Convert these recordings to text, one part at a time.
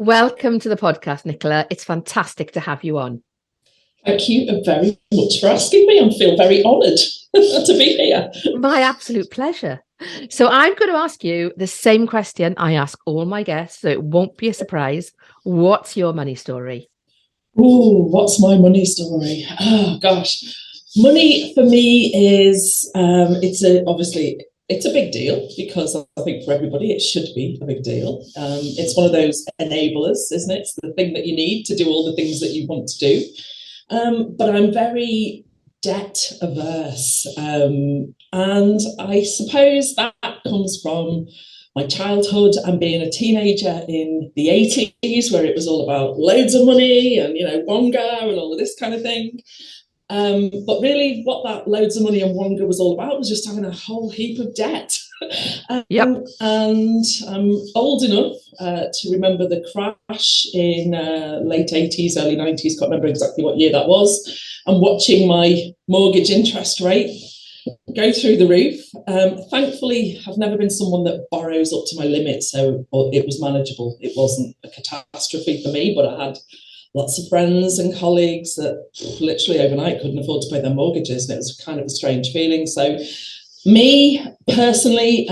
Welcome to the podcast, Nicola. It's fantastic to have you on. Thank you very much for asking me. I feel very honoured to be here. My absolute pleasure. So I'm going to ask you the same question I ask all my guests, so it won't be a surprise. What's your money story? Oh, what's my money story? Oh, gosh. Money for me is, it's a big deal because I think for everybody it should be a big deal. It's one of those enablers, isn't it? It's the thing that you need to do all the things that you want to do. But I'm very debt averse. And I suppose that comes from my childhood and being a teenager in the 80s, where it was all about loads of money and, Wonga and all of this kind of thing. But really what that loads of money and Wonga was all about was just having a whole heap of debt. Yep. And I'm old enough to remember the crash in late 80s, early 90s, can't remember exactly what year that was, and watching my mortgage interest rate go through the roof. Thankfully, I've never been someone that borrows up to my limit, so it was manageable. It wasn't a catastrophe for me, but I had lots of friends and colleagues that literally overnight couldn't afford to pay their mortgages, and it was kind of a strange feeling. So me personally,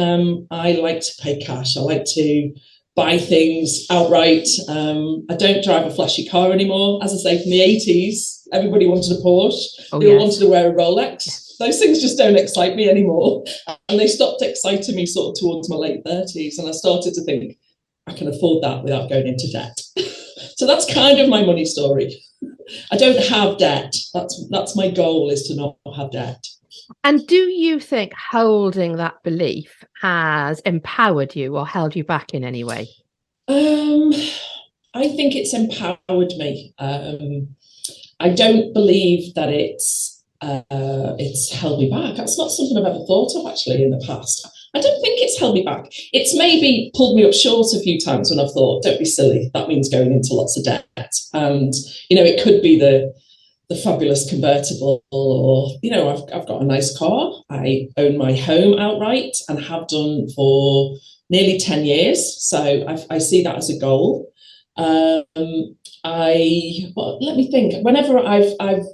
I like to pay cash. I like to buy things outright. I don't drive a flashy car anymore. As I say, from the 80s, everybody wanted a Porsche. They all wanted to wear a Rolex. Those things just don't excite me anymore. And they stopped exciting me sort of towards my late 30s. And I started to think, I can afford that without going into debt. So that's kind of my money story. I don't have debt. That's my goal, is to not have debt. And do you think holding that belief has empowered you or held you back in any way? I think it's empowered me. I don't believe that it's held me back. That's not something I've ever thought of actually in the past. I don't think it's held me back. It's maybe pulled me up short a few times when I've thought, don't be silly, that means going into lots of debt. And, it could be the fabulous convertible, or, I've got a nice car. I own my home outright and have done for nearly 10 years. So I see that as a goal. Let me think. Whenever I've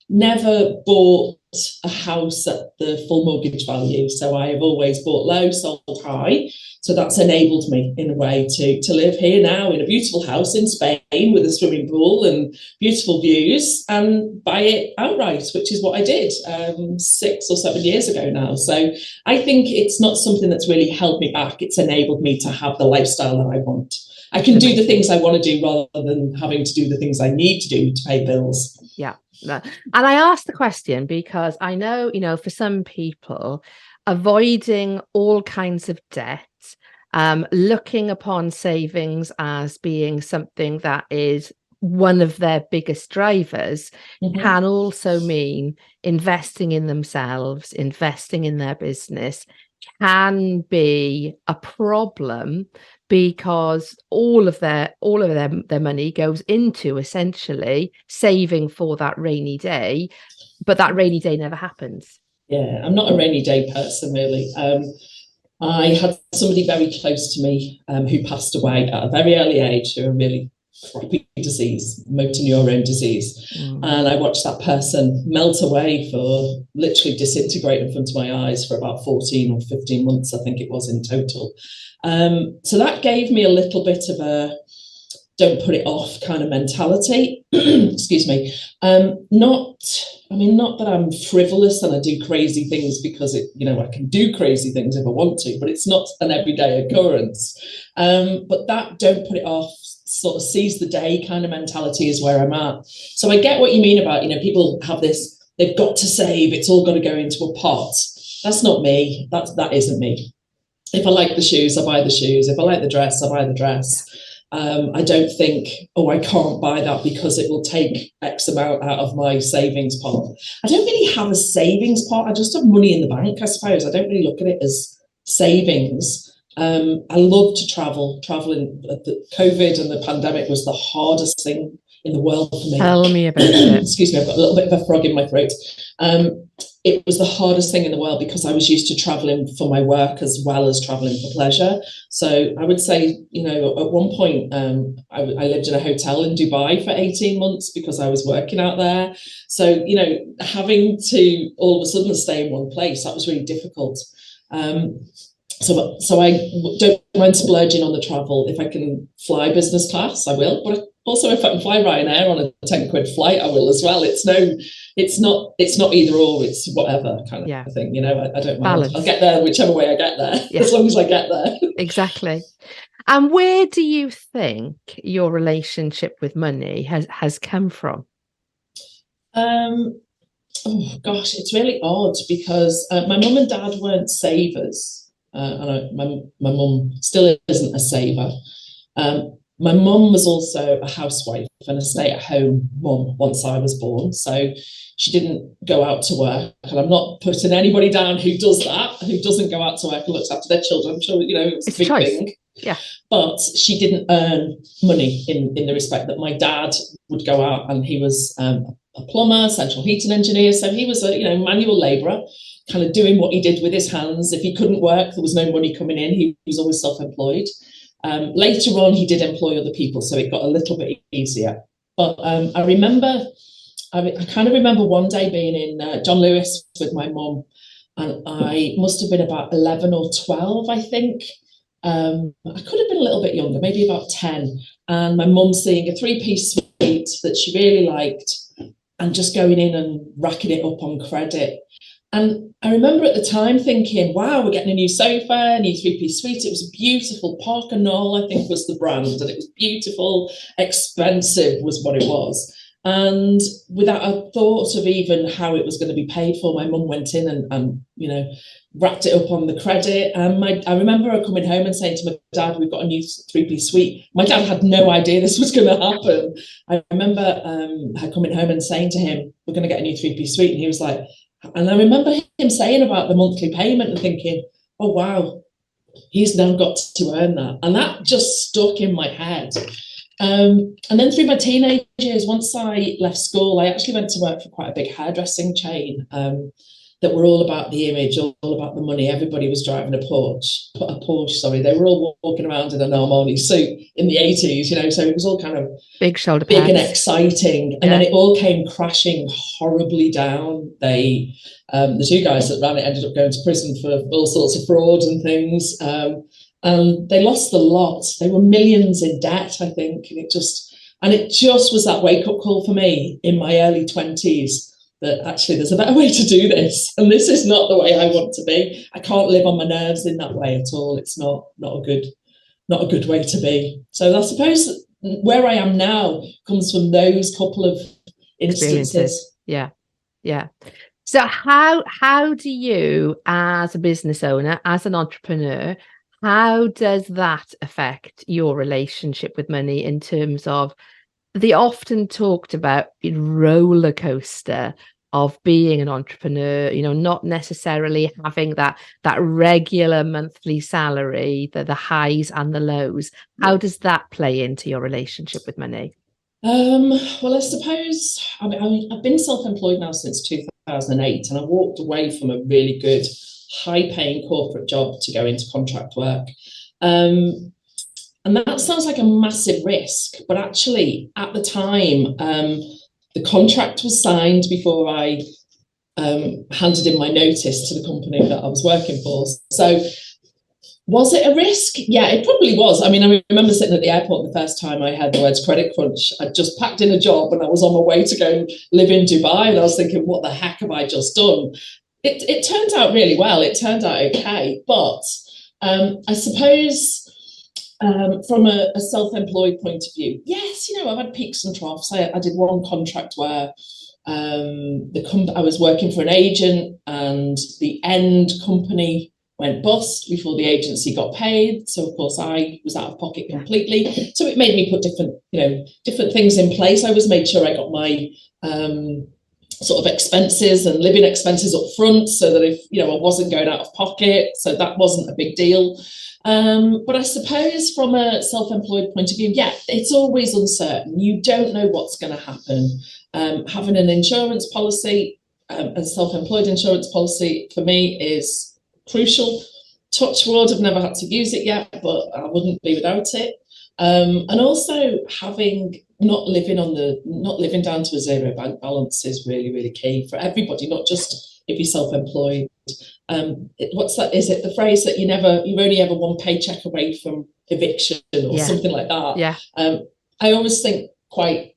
never bought a house at the full mortgage value. So I have always bought low, sold high. So that's enabled me in a way to live here now in a beautiful house in Spain with a swimming pool and beautiful views, and buy it outright, which is what I did 6 or 7 years ago now. So I think it's not something that's really held me back. It's enabled me to have the lifestyle that I want. I can do the things I want to do rather than having to do the things I need to do to pay bills. Yeah. And I asked the question because I know, for some people, avoiding all kinds of debt, looking upon savings as being something that is one of their biggest drivers, can also mean investing in themselves, investing in their business can be a problem, because all of their money goes into essentially saving for that rainy day, but that rainy day never happens. Yeah, I'm not a rainy day person, really. I had somebody very close to me who passed away at a very early age through a really crappy disease, motor neurone disease. And I watched that person melt away, for literally disintegrate in front of my eyes, for about 14 or 15 months, I think it was in total. So that gave me a little bit of a don't put it off kind of mentality. Excuse me. Not that I'm frivolous and I do crazy things, because I can do crazy things if I want to, but it's not an everyday occurrence. But that don't put it off, sort of seize the day kind of mentality is where I'm at. So I get what you mean about, people have this, they've got to save, it's all got to go into a pot. That's not me. That isn't me. If I like the shoes, I buy the shoes. If I like the dress, I buy the dress. I don't think, I can't buy that because it will take X amount out of my savings pot. I don't really have a savings pot. I just have money in the bank, I suppose. I don't really look at it as savings. I love to travel. Traveling, the COVID and the pandemic was the hardest thing in the world for me. Tell me about it. Excuse me, I've got a little bit of a frog in my throat. It was the hardest thing in the world because I was used to traveling for my work as well as traveling for pleasure. So I would say, you know, at one point, I lived in a hotel in Dubai for 18 months because I was working out there. So, you know, having to all of a sudden stay in one place, that was really difficult. So I don't mind splurging on the travel. If I can fly business class, I will. But also, if I can fly Ryanair on a 10 quid flight, I will as well. It's not either or. It's whatever kind of thing. You know, I don't mind. Balance. I'll get there whichever way I get there, as long as I get there. Exactly. And where do you think your relationship with money has come from? Oh gosh, it's really odd because my mum and dad weren't savers. And my mum still isn't a saver. My mum was also a housewife and a stay-at-home mum once I was born. So she didn't go out to work. And I'm not putting anybody down who does that, who doesn't go out to work and looks after their children. I'm sure, you know, it's a big thing. Yeah. But she didn't earn money in the respect that my dad would go out, and he was a plumber, central heating engineer. So he was a, you know, manual labourer, kind of doing what he did with his hands. If he couldn't work, there was no money coming in. He was always self-employed. Later on, he did employ other people, so it got a little bit easier. But I kind of remember one day being in John Lewis with my mum, and I must have been about 11 or 12, I think. I could have been a little bit younger, maybe about 10. And my mum seeing a 3-piece suite that she really liked and just going in and racking it up on credit. And I remember at the time thinking, wow, we're getting a new sofa, a new 3-piece suite. It was a beautiful. Parker Knoll, I think, was the brand, and it was beautiful. Expensive was what it was. And without a thought of even how it was going to be paid for, my mum went in and you know, wrapped it up on the credit. And I remember her coming home and saying to my dad, we've got a new 3-piece suite. My dad had no idea this was going to happen. I remember her coming home and saying to him, we're going to get a new 3-piece suite. And he was like, and I remember him saying about the monthly payment and thinking, oh, wow, he's now got to earn that. And that just stuck in my head. And then through my teenage years, once I left school, I actually went to work for quite a big hairdressing chain that were all about the image, all about the money. Everybody was driving a Porsche. They were all walking around in an Armani suit in the 80s, you know, so it was all kind of big shoulder pads, big and exciting. And then it all came crashing horribly down. The 2 guys that ran it ended up going to prison for all sorts of fraud and things. And they lost the lot. They were millions in debt, I think. And it just was that wake-up call for me in my early 20s that actually there's a better way to do this. And this is not the way I want to be. I can't live on my nerves in that way at all. It's not a good way to be. So I suppose where I am now comes from those couple of instances. Yeah. So how do you, as a business owner, as an entrepreneur, how does that affect your relationship with money in terms of the often talked about roller coaster of being an entrepreneur, you know, not necessarily having that regular monthly salary, the highs and the lows? How does that play into your relationship with money? Well, I suppose, I mean, I've been self-employed now since 2008, and I walked away from a really good, high-paying corporate job to go into contract work. And that sounds like a massive risk, but actually, at the time, the contract was signed before I handed in my notice to the company that I was working for. So was it a risk? Yeah, it probably was. I mean, I remember sitting at the airport the first time I heard the words credit crunch. I'd just packed in a job and I was on my way to go live in Dubai, and I was thinking, what the heck have I just done? It turned out really well. It turned out okay. But I suppose from a self-employed point of view, yes, you know, I've had peaks and troughs. I did one contract where I was working for an agent, and the end company went bust before the agency got paid. So of course I was out of pocket completely. So it made me put different things in place. I always made sure I got my sort of expenses and living expenses up front, so that if I wasn't going out of pocket, so that wasn't a big deal. But I suppose from a self-employed point of view, yeah, it's always uncertain. You don't know what's going to happen. Having an insurance policy, a self-employed insurance policy, for me is crucial. Touch wood, I've never had to use it yet, but I wouldn't be without it. And also having not living down to a zero bank balance is really, really key for everybody, not just if you're self-employed. What's that? Is it the phrase that you're only ever one paycheck away from eviction or something like that? Yeah. I always think I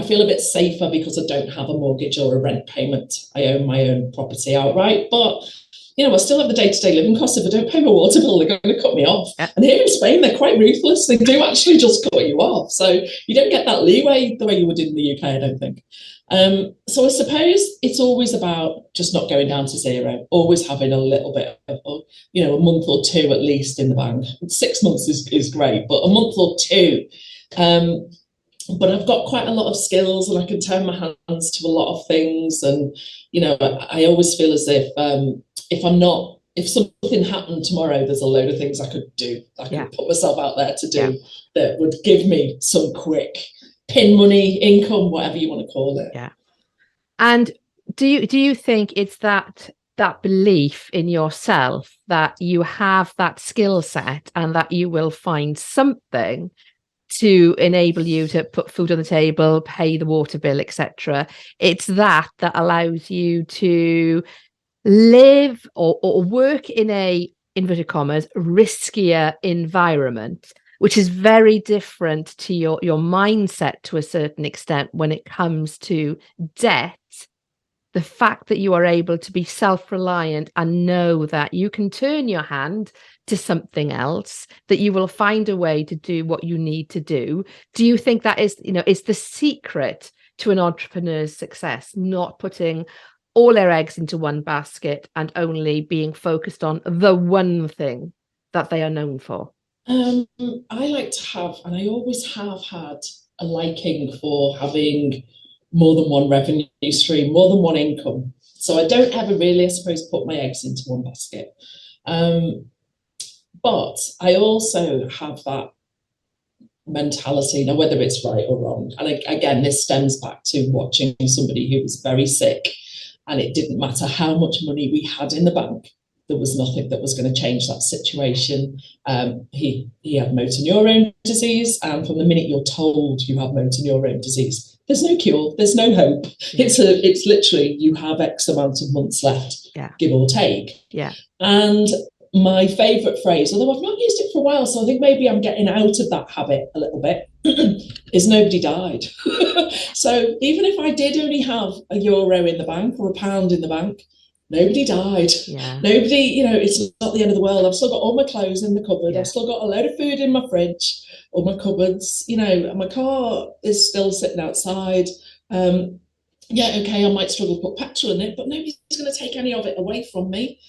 feel a bit safer because I don't have a mortgage or a rent payment. I own my own property outright, but I still have the day-to-day living costs. If I don't pay my water bill, they're going to cut me off. Yeah. And here in Spain, they're quite ruthless. They do actually just cut you off. So you don't get that leeway the way you would in the UK, I don't think. So I suppose it's always about just not going down to zero, always having a little bit of, a month or two at least in the bank. 6 months is great, but a month or two. But I've got quite a lot of skills and I can turn my hands to a lot of things. And, I always feel as if something happened tomorrow, there's a load of things I could do. I could put myself out there to do that would give me some quick pin money, income, whatever you want to call it. Yeah. And do you think it's that belief in yourself that you have that skill set and that you will find something to enable you to put food on the table, pay the water bill, etc.? It's that allows you to live or work in a, inverted commas, riskier environment, which is very different to your mindset to a certain extent when it comes to debt. The fact that you are able to be self-reliant and know that you can turn your hand to something else, that you will find a way to do what you need to do. Do you think that is the secret to an entrepreneur's success, not putting all their eggs into one basket and only being focused on the one thing that they are known for? I like to have, and I always have had, a liking for having more than one revenue stream, more than one income. So I don't ever really, I suppose, put my eggs into one basket. But I also have that mentality, now whether it's right or wrong. And again, this stems back to watching somebody who was very sick, and it didn't matter how much money we had in the bank. There was nothing that was going to change that situation. He had motor neurone disease, and from the minute you're told you have motor neurone disease, there's no cure, there's no hope. Yeah. It's literally, you have X amount of months left, give or take. Yeah. And my favourite phrase, although I've not used it for a while, so I think maybe I'm getting out of that habit a little bit, is nobody died. So even if I did only have €1 in the bank or £1 in the bank, nobody died. Yeah. Nobody, it's not the end of the world. I've still got all my clothes in the cupboard. Yeah. I've still got a load of food in my fridge or my cupboards, and my car is still sitting outside. Okay, I might struggle to put petrol in it, but nobody's going to take any of it away from me.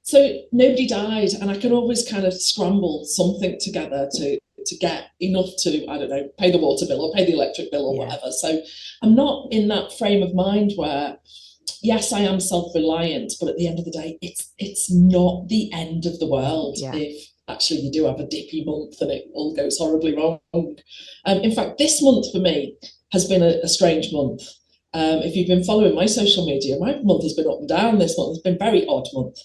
So nobody died, and I can always kind of scramble something together to get enough to, I don't know, pay the water bill or pay the electric bill or whatever. So I'm not in that frame of mind where, yes, I am self-reliant, but at the end of the day, it's not the end of the world if actually you do have a dippy month and it all goes horribly wrong. In fact, this month for me has been a strange month. If you've been following my social media, my month has been up and down this month. It's been a very odd month.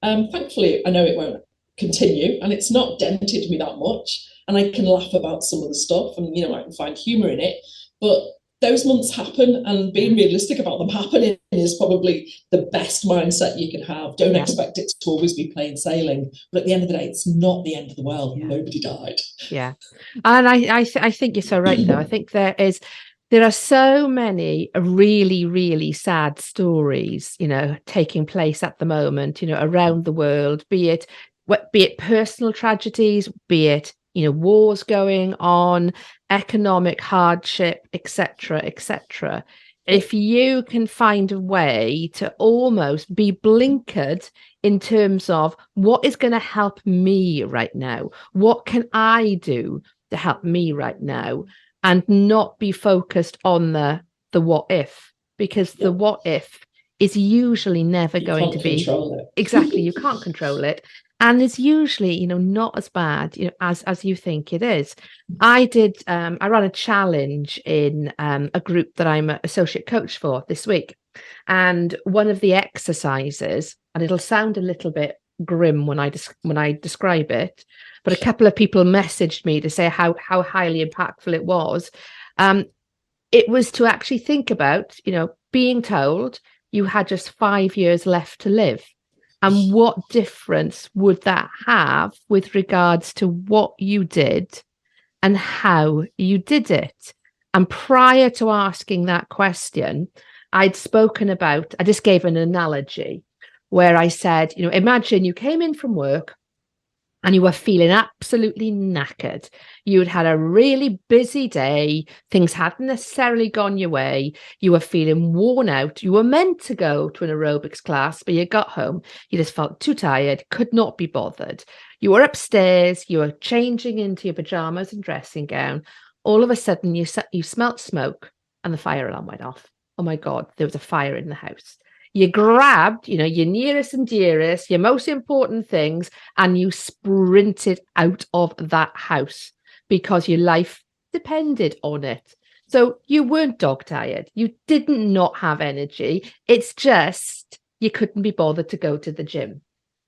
Thankfully, I know it won't continue, and it's not dented me that much, and I can laugh about some of the stuff, and I can find humour in it, but those months happen, and being realistic about them happening is probably the best mindset you can have. Don't expect it to always be plain sailing, but at the end of the day, it's not the end of the world. Nobody died. Yeah, and I think you're so right, though. I think there are so many really, really sad stories, taking place at the moment, around the world, be it personal tragedies, be it, wars going on, economic hardship, etc., etc. If you can find a way to almost be blinkered in terms of what is going to help me right now, what can I do to help me right now, and not be focused on the what if, because the what if is usually never going to be exactly, you can't control it. And it's usually, not as bad, as you think it is. I ran a challenge in a group that I'm an associate coach for this week. And one of the exercises, and it'll sound a little bit grim when I describe it, but a couple of people messaged me to say how highly impactful it was. It was to actually think about, being told you had just 5 years left to live. And what difference would that have with regards to what you did and how you did it? And prior to asking that question, I just gave an analogy where I said, imagine you came in from work and you were feeling absolutely knackered. You'd had a really busy day. Things hadn't necessarily gone your way. You were feeling worn out. You were meant to go to an aerobics class, but you got home. You just felt too tired, could not be bothered. You were upstairs. You were changing into your pajamas and dressing gown. All of a sudden, you smelt smoke and the fire alarm went off. Oh my God, there was a fire in the house. You grabbed, your nearest and dearest, your most important things, and you sprinted out of that house because your life depended on it. So you weren't dog tired. You didn't not have energy. It's just you couldn't be bothered to go to the gym.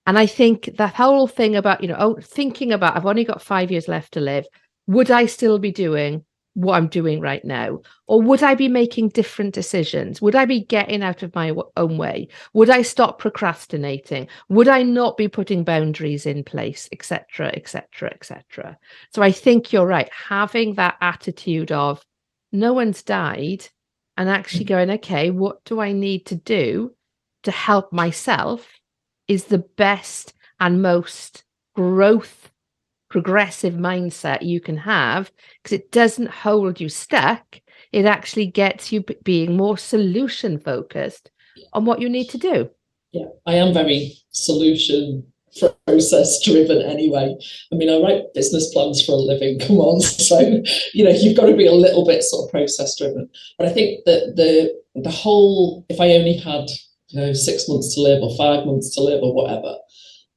And I think that whole thing about, thinking about, I've only got 5 years left to live. Would I still be doing what I'm doing right now? Or would I be making different decisions? Would I be getting out of my own way? Would I stop procrastinating? Would I not be putting boundaries in place, etc., etc., etc.? So I think you're right. Having that attitude of no one's died and actually going, okay, what do I need to do to help myself is the best and most progressive mindset you can have, because it doesn't hold you stuck. It actually gets you being more solution focused on what you need to do. Yeah, I am very solution process driven anyway. I mean, I write business plans for a living, come on. So, you've got to be a little bit sort of process driven. But I think that the whole, if I only had, 6 months to live or 5 months to live or whatever,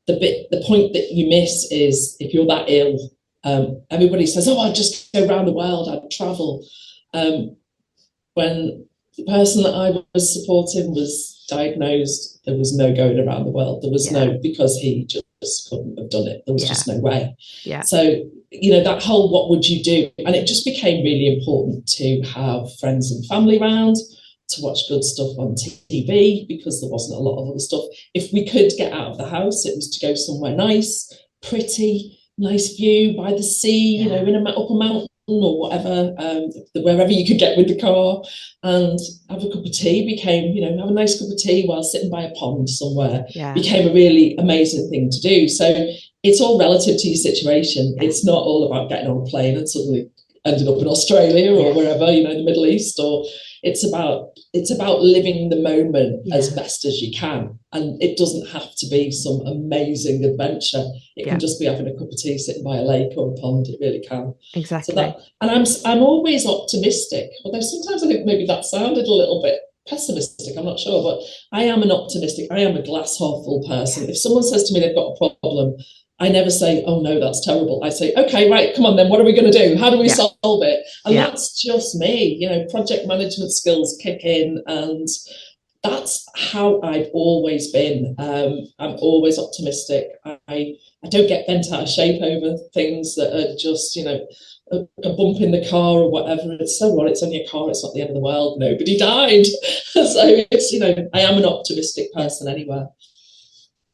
the point that you miss is if you're that ill, everybody says, oh, I'd just go around the world, I'd travel. When the person that I was supporting was diagnosed, there was no going around the world. There was no, because he just couldn't have done it. There was just no way. Yeah. So, that whole what would you do? And it just became really important to have friends and family around, to watch good stuff on TV, because there wasn't a lot of other stuff. If we could get out of the house, it was to go somewhere nice, pretty, nice view by the sea, in up a mountain or whatever, wherever you could get with the car, and have a cup of tea became, have a nice cup of tea while sitting by a pond somewhere became a really amazing thing to do. So it's all relative to your situation. It's not all about getting on a plane and suddenly ended up in Australia or wherever, the Middle East, or it's about living the moment as best as you can. And it doesn't have to be some amazing adventure. It can just be having a cup of tea sitting by a lake or a pond. It really can. Exactly. So I'm always optimistic, although sometimes I think maybe that sounded a little bit pessimistic, I'm not sure, but I am an optimistic, I am a glass half full person. If someone says to me they've got a problem, I never say, oh no, that's terrible. I say, okay, right, come on then, what are we going to do? How do we solve it? And that's just me, project management skills kick in, and that's how I've always been. I'm always optimistic. I don't get bent out of shape over things that are just, a bump in the car or whatever. It's so what, it's only a car, it's not the end of the world, nobody died. So it's, I am an optimistic person anywhere.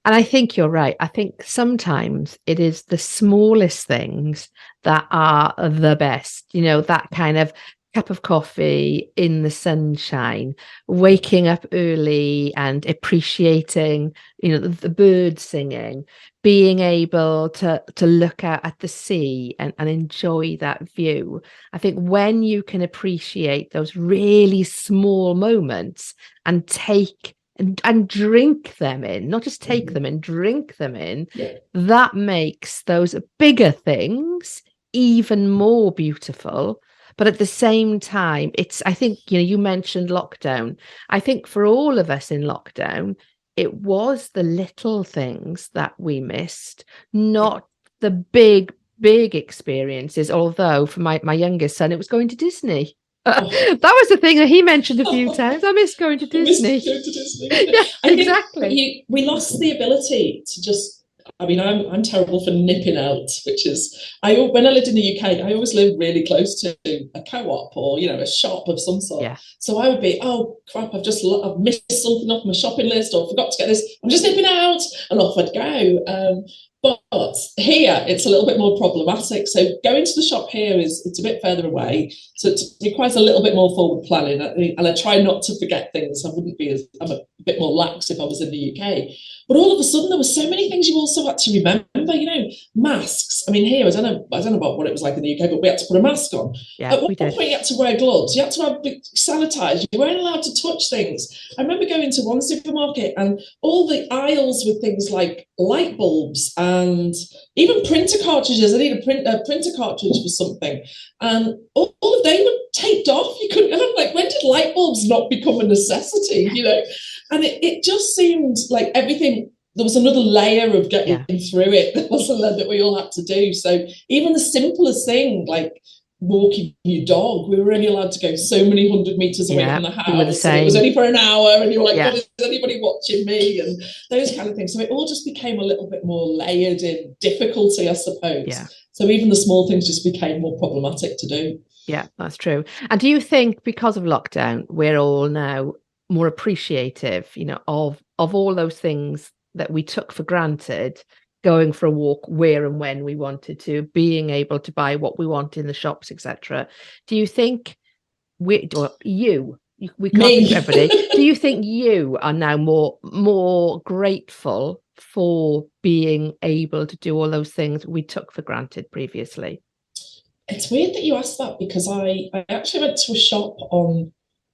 And I think you're right. I think sometimes it is the smallest things that are the best, that kind of cup of coffee in the sunshine, waking up early and appreciating, the birds singing, being able to look out at the sea and enjoy that view. I think when you can appreciate those really small moments and take and drink them in, not just take them in, drink them in, that makes those bigger things even more beautiful. But at the same time, I think, you mentioned lockdown. I think for all of us in lockdown, it was the little things that we missed, not the big, big experiences. Although for my youngest son, it was going to Disney. That was the thing that he mentioned a few times. I miss going to Disney. Yeah, exactly. We lost the ability to just. I mean, I'm terrible for nipping out, which is when I lived in the UK, I always lived really close to a co-op or a shop of some sort. Yeah. So I would be, oh crap, I've missed something off my shopping list or forgot to get this. I'm just nipping out, and off I'd go. But here it's a little bit more problematic. So going to the shop here it's a bit further away, so it requires a little bit more forward planning. And I try not to forget things. I'm a bit more lax if I was in the UK. But all of a sudden there were so many things you also had to remember. Masks. I mean, here I don't know about what it was like in the UK, but we had to put a mask on. Yeah, At one point you had to wear gloves. You had to have sanitize. You weren't allowed to touch things. I remember going to one supermarket and all the aisles with things like light bulbs and even printer cartridges. I need a printer cartridge for something, and all of they were taped off. You couldn't. And I'm like, when did light bulbs not become a necessity? And it just seemed like everything. There was another layer of getting through it that we all had to do. So even the simplest thing, like walking your dog, we were only allowed to go so many 100 meters away from the house. We were the same. It was only for an hour, and you were like, God, is anybody watching me? And those kind of things. So it all just became a little bit more layered in difficulty, I suppose. Yeah. So even the small things just became more problematic to do. Yeah, that's true. And do you think because of lockdown, we're all now more appreciative, of all those things that we took for granted, going for a walk where and when we wanted to, being able to buy what we want in the shops, etc. Do you think we can't think of everybody. Do you think you are now more grateful for being able to do all those things we took for granted previously? It's weird that you asked that, because I actually went to a shop on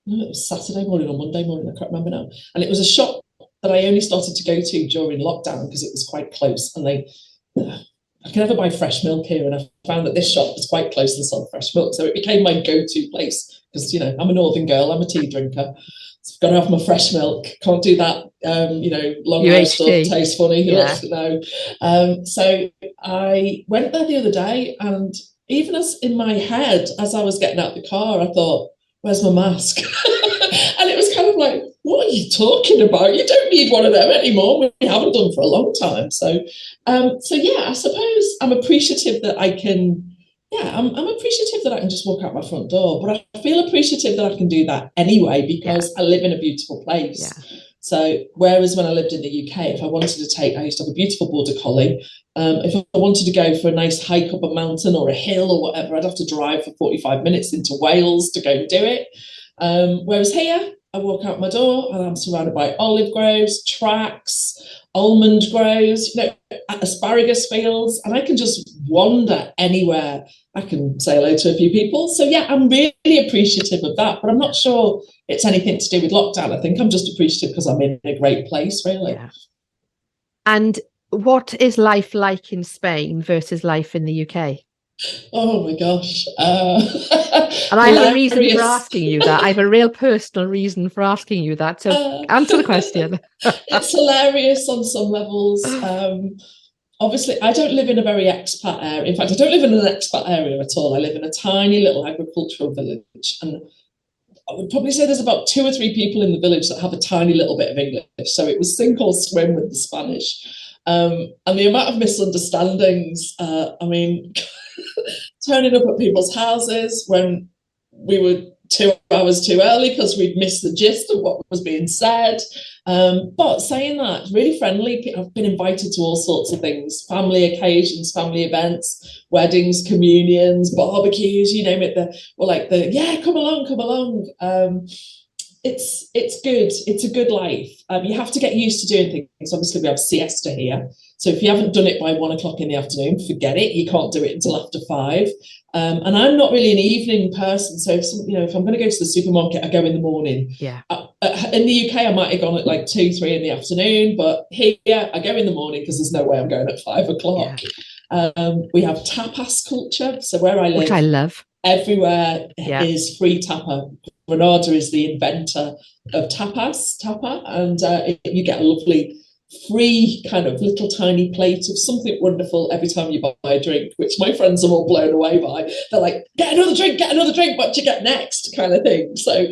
it was Saturday morning or Monday morning, I can't remember now, and it was a shop that I only started to go to during lockdown because it was quite close, and I can never buy fresh milk here, and I found that this shop was quite close to sold fresh milk, so it became my go-to place because I'm a northern girl, I'm a tea drinker, so I've got to have my fresh milk, can't do that long life stuff, tastes funny. No. So I went there the other day, and even as in my head as I was getting out the car, I thought, where's my mask? And it was kind of like, what are you talking about? You don't need one of them anymore. We haven't done for a long time. So yeah, I suppose I'm appreciative that I can, I'm appreciative that I can just walk out my front door, but I feel appreciative that I can do that anyway, because I live in a beautiful place. Yeah. So whereas when I lived in the UK, if I wanted to I used to have a beautiful border collie. If I wanted to go for a nice hike up a mountain or a hill or whatever, I'd have to drive for 45 minutes into Wales to go and do it. Whereas here, I walk out my door and I'm surrounded by olive groves, tracks, almond groves, asparagus fields, and I can just wander anywhere. I can say hello to a few people. So yeah, I'm really appreciative of that, but I'm not sure it's anything to do with lockdown. I think I'm just appreciative because I'm in a great place, really. Yeah. And what is life like in Spain versus life in the UK? Oh my gosh. And I have a reason for asking you that. I have a real personal reason for asking you that. So answer the question. It's hilarious on some levels. Obviously, I don't live in a very expat area. In fact, I don't live in an expat area at all. I live in a tiny little agricultural village. And I would probably say there's about 2 or 3 people in the village that have a tiny little bit of English. So it was sink or swim with the Spanish. And the amount of misunderstandings, turning up at people's houses when we were 2 hours too early because we'd missed the gist of what was being said. But saying that, really friendly. I've been invited to all sorts of things, family occasions, family events, weddings, communions, barbecues, you name it. Come along. It's good. It's a good life. You have to get used to doing things. Obviously, we have siesta here. So if you haven't done it by 1 o'clock in the afternoon, forget it. You can't do it until after 5. And I'm not really an evening person. So if I'm going to go to the supermarket, I go in the morning. Yeah. In the UK, I might have gone at like 2, 3 in the afternoon. But here, I go in the morning because there's no way I'm going at 5 o'clock. We have tapas culture. So where I live, which I love. Everywhere is free tapa. Granada is the inventor of tapa, and you get a lovely free kind of little tiny plate of something wonderful every time you buy a drink, which my friends are all blown away by. They're like, get another drink, what do you get next, kind of thing. So,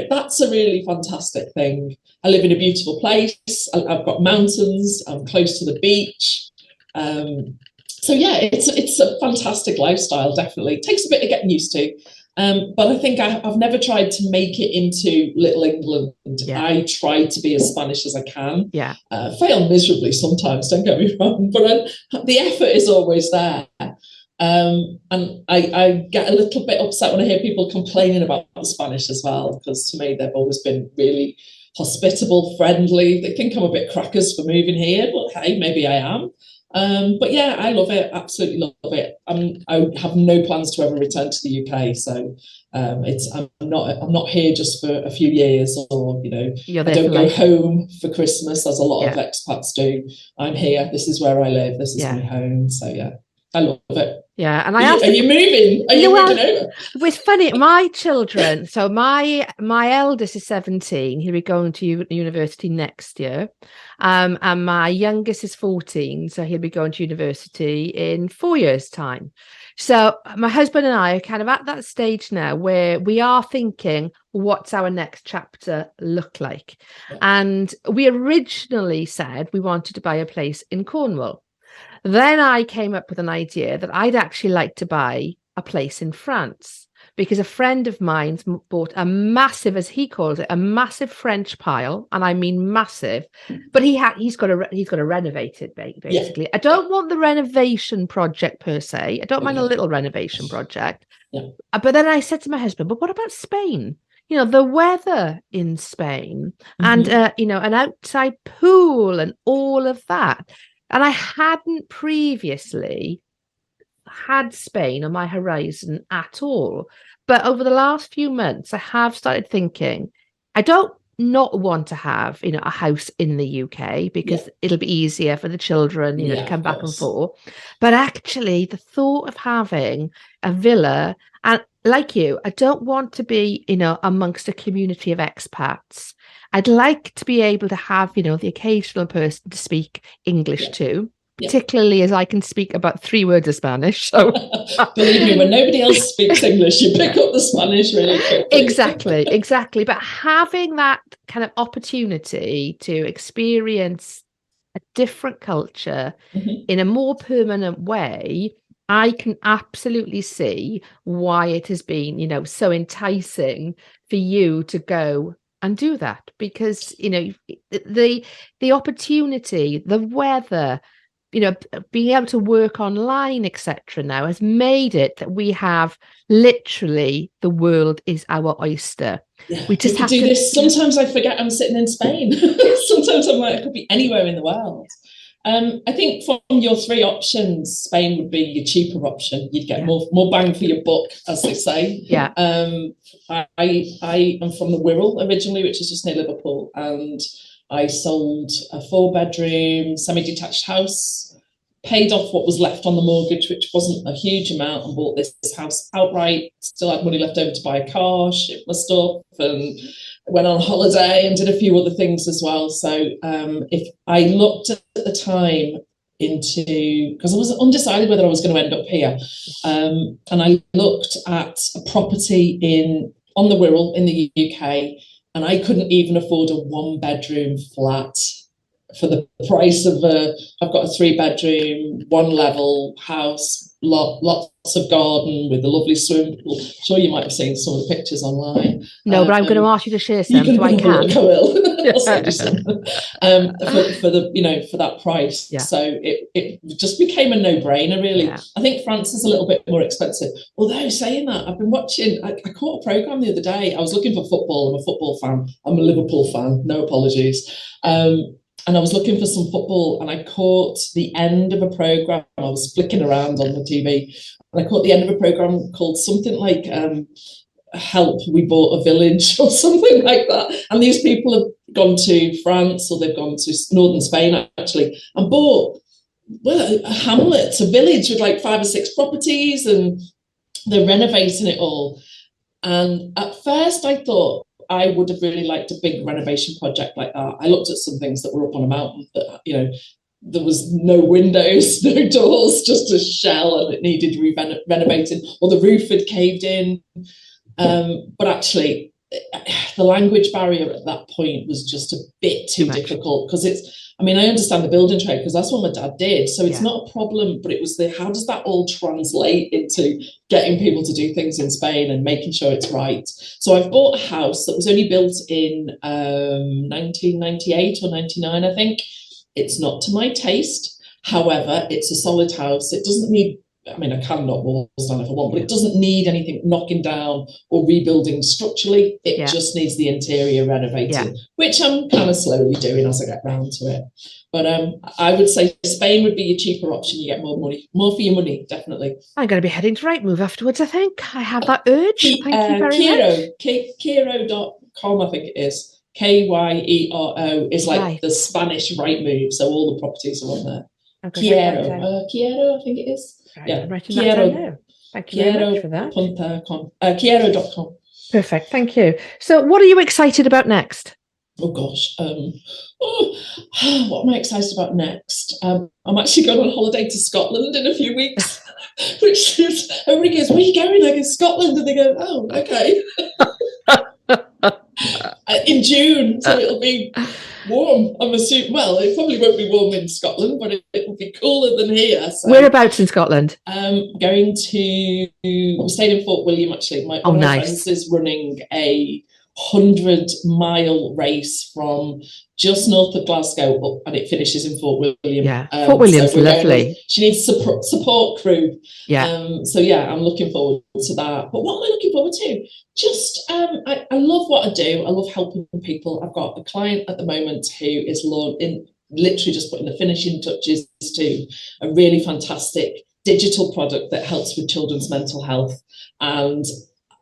that's a really fantastic thing. I live in a beautiful place. I've got mountains. I'm close to the beach. So it's a fantastic lifestyle. Definitely, it takes a bit of getting used to, but I think I've never tried to make it into Little England. I try to be as Spanish as I can. Fail miserably sometimes. Don't get me wrong, but the effort is always there. And I get a little bit upset when I hear people complaining about the Spanish as well, because to me they've always been really hospitable, friendly. They think I'm a bit crackers for moving here, but hey, maybe I am. But I love it, absolutely love it. I have no plans to ever return to the UK, so I'm not here just for a few years, or I don't go home for Christmas as a lot of expats do. I'm here. This is where I live. This is my home. So I love it. Yeah, and are you moving? Are you moving over? It's funny. My children. So my eldest is 17. He'll be going to university next year, and my youngest is 14. So he'll be going to university in 4 years' time. So my husband and I are kind of at that stage now where we are thinking, what's our next chapter look like? And we originally said we wanted to buy a place in Cornwall. Then I came up with an idea that I'd actually like to buy a place in France, because a friend of mine bought a massive, as he calls it, a massive French pile, and I mean massive. But he's got to renovate it basically. Yeah. I don't want the renovation project per se. I don't mind a little renovation project. Yeah. But then I said to my husband, "But what about Spain? The weather in Spain, and an outside pool and all of that." And I hadn't previously had Spain on my horizon at all. But over the last few months, I have started thinking, I don't not want to have, a house in the UK, because it'll be easier for the children, to come back and forth. But actually, the thought of having a villa, and like you, I don't want to be, amongst a community of expats. I'd like to be able to have, the occasional person to speak English to, particularly as I can speak about 3 words of Spanish. So believe me, when nobody else speaks English, you pick up the Spanish really quickly. Exactly. But having that kind of opportunity to experience a different culture in a more permanent way, I can absolutely see why it has been, so enticing for you to go and do that, because the opportunity, the weather, being able to work online, etc. now has made it that we have literally the world is our oyster. We just have to do this. Sometimes I forget I'm sitting in Spain. Sometimes I'm like, I could be anywhere in the world. I think from your 3 options, Spain would be your cheaper option. You'd get more bang for your buck, as they say. Yeah. I am from the Wirral originally, which is just near Liverpool, and I sold a 4-bedroom semi-detached house, paid off what was left on the mortgage, which wasn't a huge amount, and bought this house outright. Still had money left over to buy a car, ship my stuff, and went on holiday and did a few other things as well. So if I looked at the time into, because I was undecided whether I was going to end up here, and I looked at a property on the Wirral in the UK, and I couldn't even afford a 1-bedroom flat for the price of I've got a 3-bedroom, 1-level house, lots of garden with a lovely swimming pool. I'm sure you might have seen some of the pictures online. No, but I'm going to ask you to share some, so I can. I will. I'll send you some. For that price. Yeah. So it just became a no-brainer, really. Yeah. I think France is a little bit more expensive. Although saying that, I've been watching. I caught a program the other day. I was looking for football. I'm a football fan. I'm a Liverpool fan. No apologies. And I was looking for some football, and I caught the end of a program. I was flicking around on the TV, and I caught the end of a program called something like "Help, We Bought a Village" or something like that. And these people have gone to France, or they've gone to northern Spain actually, and bought a hamlet, a village with like 5 or 6 properties, and they're renovating it all. And at first I thought I would have really liked a big renovation project like that. I looked at some things that were up on a mountain that, there was no windows, no doors, just a shell, and it needed renovating, or the roof had caved in. But actually, the language barrier at that point was just a bit too difficult, because I understand the building trade because that's what my dad did. So it's not a problem, but it was how does that all translate into getting people to do things in Spain and making sure it's right? So I've bought a house that was only built in 1998 or 99, I think. It's not to my taste. However, it's a solid house. It doesn't need, I can knock walls down if I want, but it doesn't need anything knocking down or rebuilding structurally. It just needs the interior renovating, which I'm kind of slowly doing as I get round to it. But I would say Spain would be your cheaper option. You get more for your money, definitely. I'm going to be heading to Rightmove afterwards, I think. I have that urge. Thank you very much. Kero.com, I think it is. Kyero is like the Spanish Rightmove, so all the properties are on there. Quiero, I think it is. Right, I'm writing that down now. Thank you very much for that. Quiero.com. Perfect, thank you. So what are you excited about next? Oh gosh, what am I excited about next? I'm actually going on holiday to Scotland in a few weeks, which is, everybody goes, where are you going? I go, Scotland, and they go, oh, okay. In June, so it'll be warm, I'm assuming. Well, it probably won't be warm in Scotland, but it will be cooler than here. So, whereabouts in Scotland? We stayed in Fort William, actually. One of my friends is running a 100-mile race from just north of Glasgow up, and it finishes in Fort William. Yeah, Fort William's lovely. She needs support crew. Yeah. So yeah, I'm looking forward to that. But what am I looking forward to? Just I love what I do. I love helping people. I've got a client at the moment who is literally just putting the finishing touches to a really fantastic digital product that helps with children's mental health. And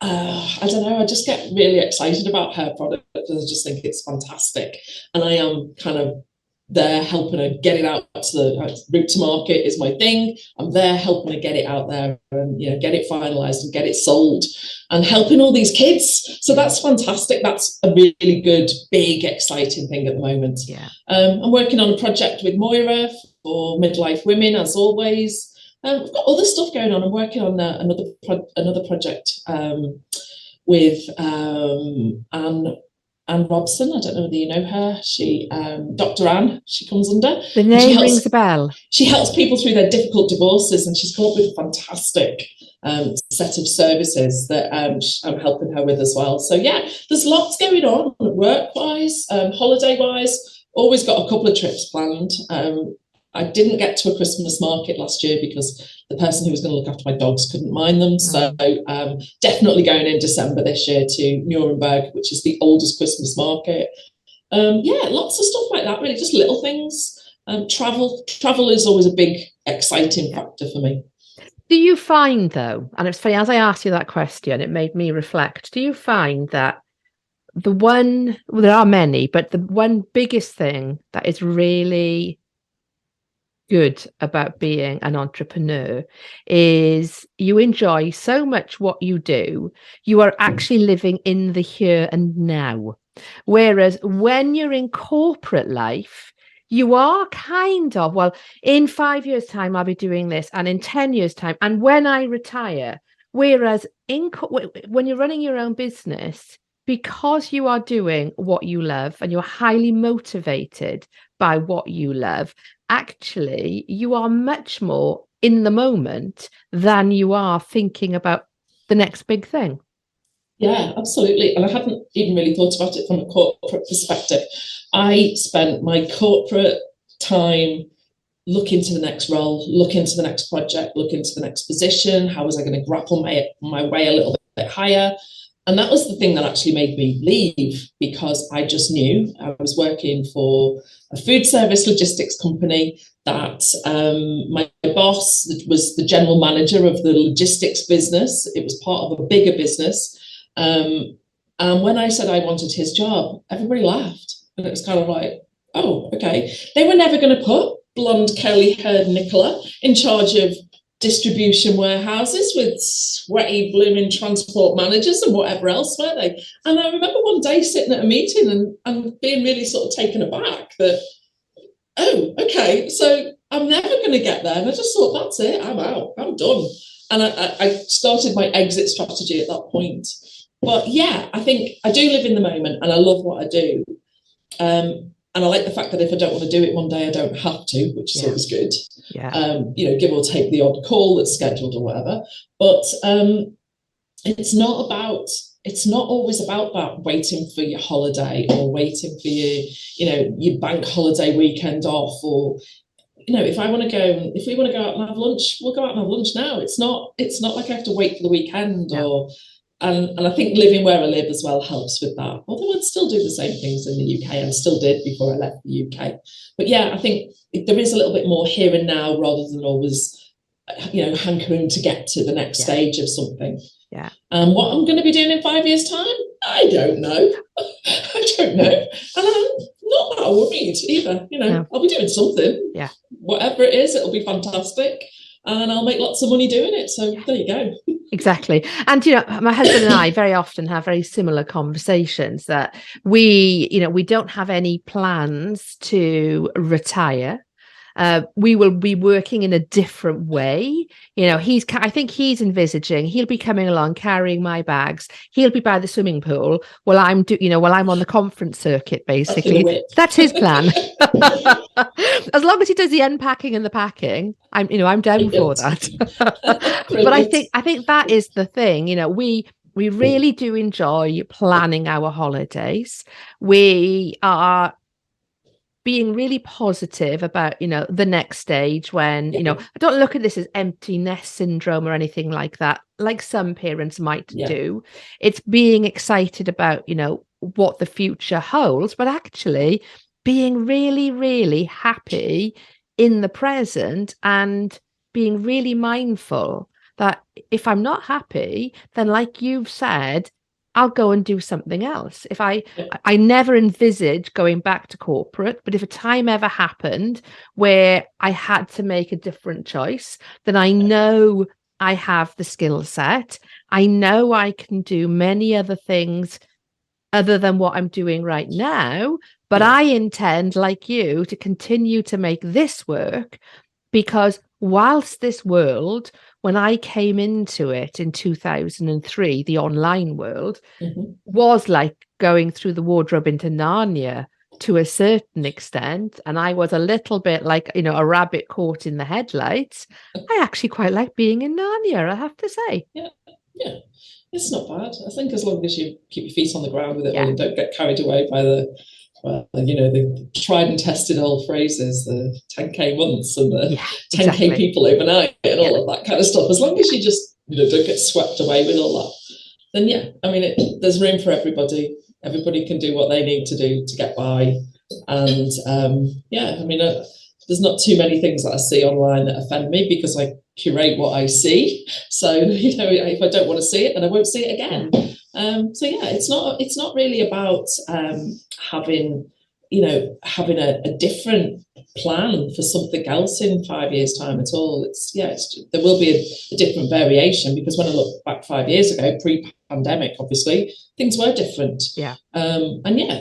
I don't know, I just get really excited about her product. I just think it's fantastic. And I am kind of there helping her get it out to the route to market is my thing. I'm there helping her get it out there and get it finalized and get it sold and helping all these kids. So that's fantastic. That's a really good, big, exciting thing at the moment. Yeah. I'm working on a project with Moira for midlife women, as always. I've got other stuff going on. I'm working on another project with Anne Robson. I don't know whether you know her. She, Dr. Anne, she comes under. The name rings a bell. She helps people through their difficult divorces, and she's come up with a fantastic set of services that I'm helping her with as well. So yeah, there's lots going on work-wise, holiday-wise. Always got a couple of trips planned. I didn't get to a Christmas market last year because the person who was going to look after my dogs couldn't mind them. So definitely going in December this year to Nuremberg, which is the oldest Christmas market. Yeah, lots of stuff like that, really, just little things. Travel is always a big, exciting factor for me. Do you find, though, and it's funny, as I asked you that question, it made me reflect, do you find that there are many, but the one biggest thing that is really good about being an entrepreneur is you enjoy so much what you do, you are actually living in the here and now. Whereas when you're in corporate life, you are kind of, well, in 5 years' time, I'll be doing this, and in 10 years' time, and when I retire. Whereas when you're running your own business, because you are doing what you love and you're highly motivated by what you love, actually, you are much more in the moment than you are thinking about the next big thing. Yeah, absolutely. And I hadn't even really thought about it from a corporate perspective. I spent my corporate time looking to the next role, looking to the next project, looking to the next position. How was I going to grapple my way a little bit higher? And that was the thing that actually made me leave, because I just knew I was working for a food service logistics company that my boss was the general manager of the logistics business. It was part of a bigger business. And when I said I wanted his job, everybody laughed. And it was kind of like, oh, okay. They were never going to put blonde curly-haired Nicola in charge of distribution warehouses with sweaty blooming transport managers and whatever else were they. And I remember one day sitting at a meeting and being really sort of taken aback that, oh, okay, so I'm never going to get there. And I just thought, that's it, I'm out, I'm done. And I started my exit strategy at that point. But yeah, I think I do live in the moment and I love what I do. And I like the fact that if I don't want to do it one day, I don't have to, which is always good. Yeah. Give or take the odd call that's scheduled or whatever. But it's not always about that waiting for your holiday or waiting for your bank holiday weekend off, or if we want to go out and have lunch, we'll go out and have lunch now. It's not like I have to wait for the weekend. And I think living where I live as well helps with that. Although I'd still do the same things in the UK, and still did before I left the UK. But yeah, I think there is a little bit more here and now rather than always, hankering to get to the next stage of something. Yeah. What I'm going to be doing in 5 years' time, I don't know. I don't know. And I'm not that worried either. I'll be doing something. Yeah. Whatever it is, it'll be fantastic. And I'll make lots of money doing it. So there you go. Exactly. And, my husband and I very often have very similar conversations that we don't have any plans to retire. We will be working in a different way. I think he's envisaging he'll be coming along carrying my bags. He'll be by the swimming pool while I'm on the conference circuit, basically. That's his plan. As long as he does the unpacking and the packing, I'm down for that. But I think that is the thing. We really do enjoy planning our holidays. We are being really positive about, the next stage when, I don't look at this as empty nest syndrome or anything like that, like some parents might do. It's being excited about, what the future holds, but actually being really, really happy in the present and being really mindful that if I'm not happy, then like you've said, I'll go and do something else. If I never envisaged going back to corporate, but if a time ever happened where I had to make a different choice, then I know I have the skill set. I know I can do many other things other than what I'm doing right now, but I intend, like you, to continue to make this work, because whilst this world, when I came into it in 2003, the online world was like going through the wardrobe into Narnia to a certain extent. And I was a little bit like, a rabbit caught in the headlights. I actually quite like being in Narnia, I have to say. Yeah. It's not bad. I think as long as you keep your feet on the ground with it all and don't get carried away by the tried and tested old phrases, the 10K months and the 10K people overnight and all of that kind of stuff. As long as you just don't get swept away with all that, then there's room for everybody. Everybody can do what they need to do to get by. And there's not too many things that I see online that offend me because I curate what I see. So if I don't want to see it, then I won't see it again. It's not really about having a different plan for something else in 5 years' time at all. There will be a different variation, because when I look back 5 years ago, pre-pandemic, obviously things were different.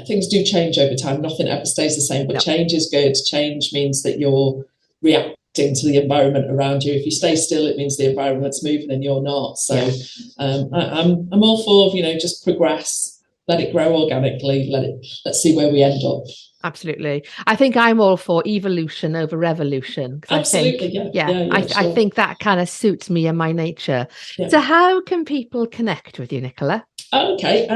Things do change over time. Nothing ever stays the same, but change is good. Change means that you're reacting to the environment around you. If you stay still, it means the environment's moving and you're not. So I'm all for just progress, let it grow organically, let's see where we end up. Absolutely. I think I'm all for evolution over revolution. Absolutely, I think that kind of suits me and my nature. So how can people connect with you, Nicola? Okay,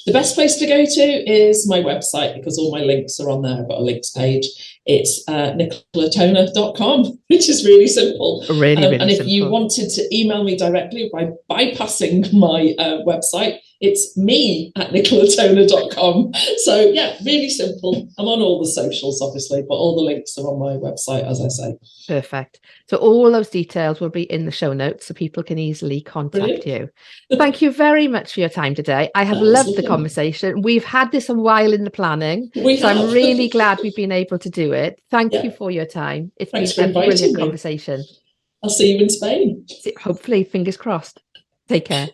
the best place to go to is my website, because all my links are on there. I've got a links page. It's nicolatoner.com, which is really simple. Really and if simple. you wanted to email me directly by bypassing my website, it's me at nicolatoner.com. So yeah, really simple. I'm on all the socials, obviously, but all the links are on my website, as I say. Perfect. So all those details will be in the show notes so people can easily contact you. Thank you very much for your time today. I have loved the conversation. We've had this a while in the planning, so I'm really glad we've been able to do it. Thank you for your time. It's been a brilliant conversation. I'll see you in Spain. Hopefully, fingers crossed. Take care.